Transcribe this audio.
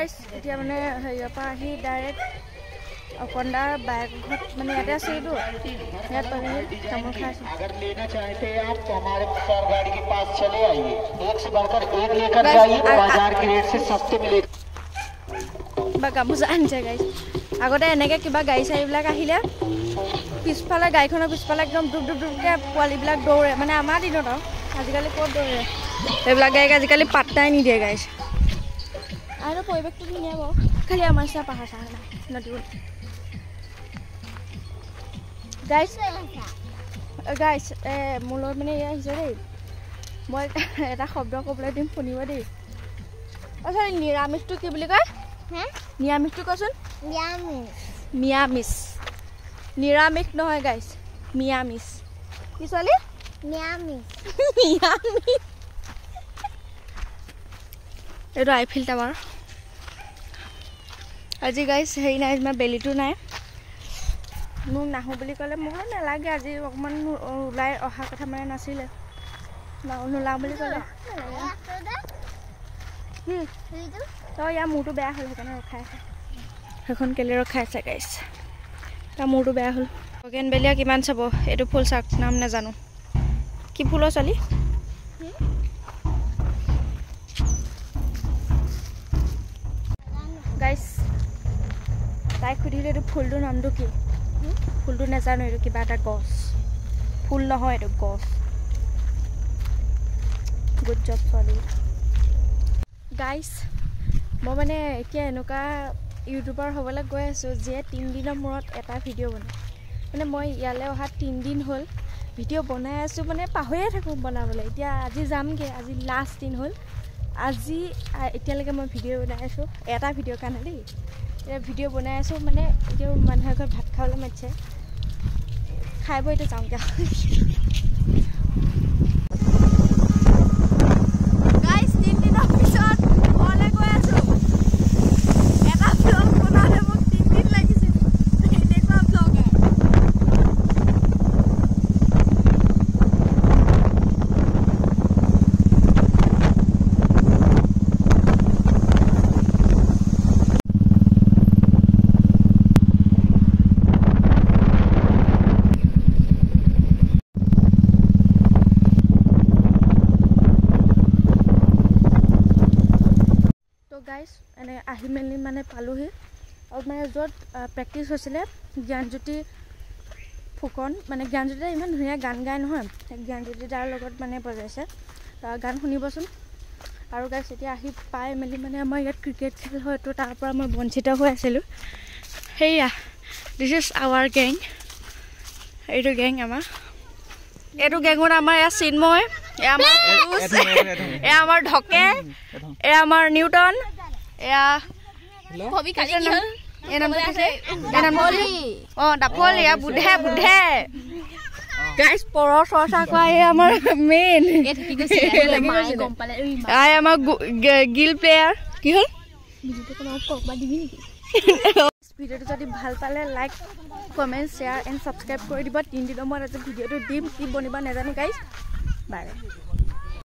guys এতিয়া মানে হেৰিৰ পৰা আহি ডাইৰেক্ট অকণ্ডাৰ বাইক ঘৰত মানে ইয়াতে আছিলোঁ ইয়াত পাবহি তামোল খাই আছোঁ अगर लेना चाहते हैं आप तो हमारे गाड़ी के पास चले आइए एक से बढ़कर एक लेकर जाइए बाजार के रेट से सस्ते मिलेगा বা গামোচা আনিছে গাইছ আগতে এনেকৈ কিবা গাড়ী চাড়ীবিলাক আহিলে পিছফালে গাড়ীখনৰ পিছফালে একদম ডুব ডুব ডুবকৈ পোৱালিবিলাক দৌৰে মানে আমাৰ দিনত আৰু আজিকালি ক'ত দৌৰে এইবিলাক গাড়ীক আজিকালি পাত্তাই নিদিয়ে গাইছ আৰু পৰিৱেশটো ধুনীয়া বাৰু খালি আমাৰ নিচিনা পাহাৰ চাহাৰ নাই নদীবোৰ গাইছ গাইছ মোৰ লগত মানে এয়া আহিছে দেই মই এটা শব্দ ক'বলৈ দিম শুনিব দেই আচ্ছা নিৰামিষটো কি বুলি কয় নিৰামিষটো কচোন মিয়ামিছ নিৰামিষ নহয় গাইছ মিয়ামিছ কি ছোৱালী মিয়ামিছ এইটো আইফিল টাৱাৰ আজি গাইছ হেৰি নাই তোমাৰ বেলিটো নাই মোক নাহোঁ বুলি ক'লে মোৰ নালাগে আজি অকণমান ওলাই অহা কথা মানে নাছিলে নোলাওঁ বুলি ক'লে তই ইয়াৰ মূৰটো বেয়া হ'ল সেইকাৰণে ৰখাই আছে সেইখন কেলে ৰখাই আছে গাইছ তাৰ মূৰটো বেয়া হ'ল বগেনভেলিয়া কিমান চাব এইটো ফুল চাওক নাম নাজানো কি ফুলৰ ছোৱালী গাইছ তাইক সুধিলোঁ এইটো ফুলটোৰ নামটো কি ফুলটো নাজানো এইটো কিবা এটা গছ ফুল নহয় এইটো গছ গুড জব ছোৱালী গাইছ মই মানে এতিয়া এনেকুৱা ইউটিউবাৰ হ'বলৈ গৈ আছোঁ যিয়ে 3 দিনৰ মূৰত এটা ভিডিঅ' বনায় মানে মই ইয়ালৈ অহা 3 দিন হ'ল ভিডিঅ' বনাই আছোঁ মানে পাহৰিয়ে থাকোঁ বনাবলৈ এতিয়া আজি যামগৈ আজি লাষ্ট দিন হ'ল আজি এতিয়ালৈকে মই ভিডিঅ' বনাই আছোঁ এটা ভিডিঅ'ৰ কাৰণে দেই এতিয়া ভিডিঅ' বনাই আছোঁ মানে এতিয়াও মানুহে ঘৰত ভাত খাবলৈ মাতিছে খাই বৈ এতিয়া যাওঁগৈ গাইছ এনে আহি মেলি মানে পালোহি আৰু মানে য'ত প্ৰেক্টিছ হৈছিলে জ্ঞানজ্যোতি ফুকন মানে জ্ঞানজ্যোতিয়ে ইমান ধুনীয়া গান গায় নহয় জ্ঞানজ্যোতি তাৰ লগত মানে বজাইছে গান শুনিবচোন আৰু গাইছ এতিয়া আহি পাই মেলি মানে আমাৰ ইয়াত ক্ৰিকেট খেল হয়তো তাৰ পৰা মই বঞ্চিত হৈ আছিলোঁ সেয়া দিছ ইজ আৱাৰ গেং এইটো গেং আমাৰ এইটো গেঙত আমাৰ এয়া চিন্ময় এয়া আমাৰ এয়া আমাৰ ঢকে এয়া আমাৰ নিউটন এয়া ডাফল এয়া বুধে বুধে গাইছ পৰ চৰ্চা কৰা এই আমাৰ মেইন আমাৰ গিল প্লেয়াৰ কি হ'ল ভিডিঅ'টো যদি ভাল পালে like comment share and subscribe কৰি দিব 3 দিনৰ মূৰত আজি ভিডিঅ'টো দিম কি বনিব নাজানো গাইছ বাই